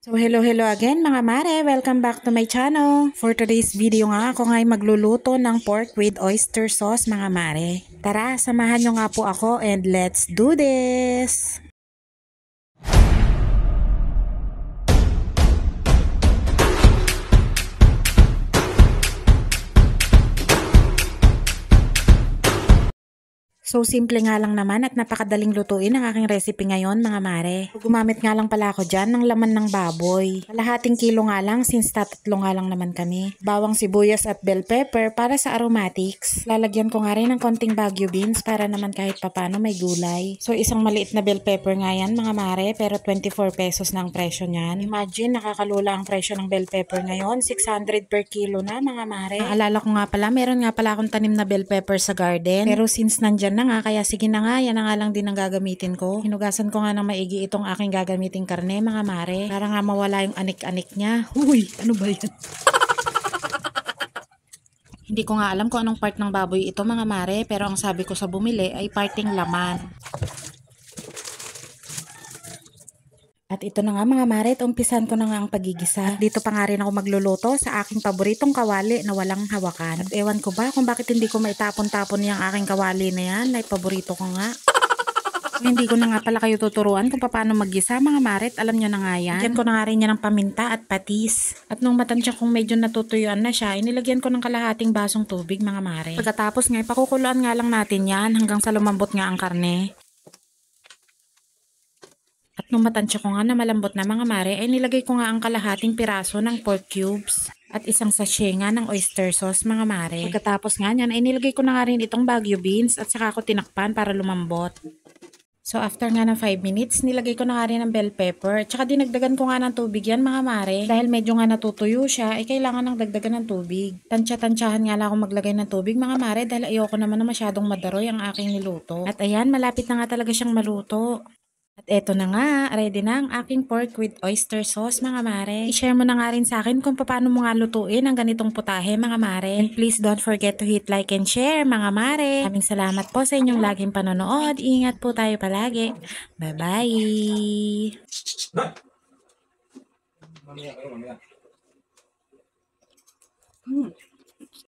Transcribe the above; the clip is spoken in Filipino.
So hello again mga mare, welcome back to my channel. For today's video nga, ako nga'y magluluto ng pork with oyster sauce mga mare. Tara, samahan nyo nga po ako and let's do this! So simple nga lang naman at napakadaling lutuin ang aking recipe ngayon mga mare. Gumamit nga lang pala ako dyan ng laman ng baboy. Kalahating kilo nga lang since tatlo nga lang naman kami. Bawang sibuyas at bell pepper para sa aromatics. Lalagyan ko nga rin ng konting Baguio beans para naman kahit papano may gulay. So isang maliit na bell pepper nga yan mga mare, pero 24 pesos na ang presyo niyan. Imagine, nakakalula ang presyo ng bell pepper ngayon. 600 per kilo na mga mare. Naalala ko nga pala, meron nga pala akong tanim na bell pepper sa garden. Pero since nandyan na nga, kaya sige na nga, yan na nga lang din ang gagamitin ko. Hinugasan ko nga ng maigi itong aking gagamiting karne mga mare, para nga mawala yung anik-anik niya. Uy, ano ba yan? Hindi ko nga alam kung anong part ng baboy ito mga mare, pero ang sabi ko sa bumili ay parting laman. At ito na nga mga mare, umpisan ko na nga ang pagigisa. At dito pa nga rin ako magluluto sa aking paboritong kawali na walang hawakan. At ewan ko ba kung bakit hindi ko maitapon-tapon yung aking kawali na yan, na paborito ko nga. Hindi ko na nga pala kayo tuturuan kung paano maggisa mga mare, alam nyo na nga yan. Lagyan ko na nga rin yan ng paminta at patis. At nung matansya kong medyo natutuyuan na siya, inilagyan ko ng kalahating basong tubig mga mare. Pagkatapos nga, ipakukuluan nga lang natin yan hanggang sa lumambot nga ang karne. At nung matansya ko nga na malambot na mga mare, ay nilagay ko nga ang kalahating piraso ng pork cubes at isang sachet nga ng oyster sauce mga mare. Pagkatapos nga nyan, ay nilagay ko na nga rin itong Baguio beans at saka ko tinakpan para lumambot. So after nga ng 5 minutes, nilagay ko na nga rin ng bell pepper at saka dinagdagan ko nga ng tubig yan mga mare. Dahil medyo nga natutuyo siya, ay kailangan ng dagdagan ng tubig. Tansya-tansyahan nga lang ako maglagay ng tubig mga mare dahil ayoko naman na masyadong madaroy ang aking niluto. At ayan, malapit na nga talaga siyang maluto. At eto na nga, ready na ang aking pork with oyster sauce mga mare. I-share mo na nga rin sa akin kung paano mo nga lutuin ang ganitong putahe mga mare. And please don't forget to hit like and share mga mare. Maraming salamat po sa inyong laging panonood. Ingat po tayo palagi. Bye-bye!